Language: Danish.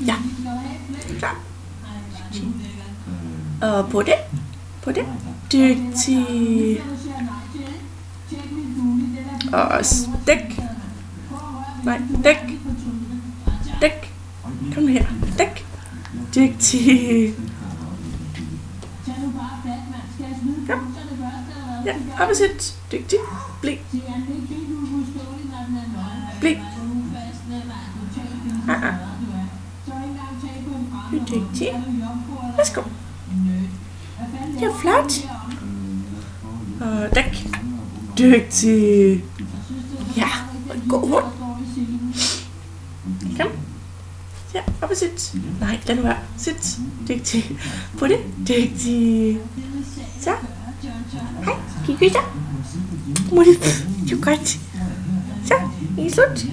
Ja. Klar. Og på det. På det. Dygtig. Og stik. Nej, dæk. Dæk. Kom her. Dæk. Dygtig. Kom. Ja, op og sæt. Dygtig. Blik. Blik. Du er dygtig. Værsgo. Det er flot. Og dæk. Dygtig. Ja, god hund. Kom. Ja, op og sæt. Nej, lad nu være. Sæt. Dygtig. På det. Dygtig. Så. Hej, kan I kysse dig? Det er godt. Så, er I slut?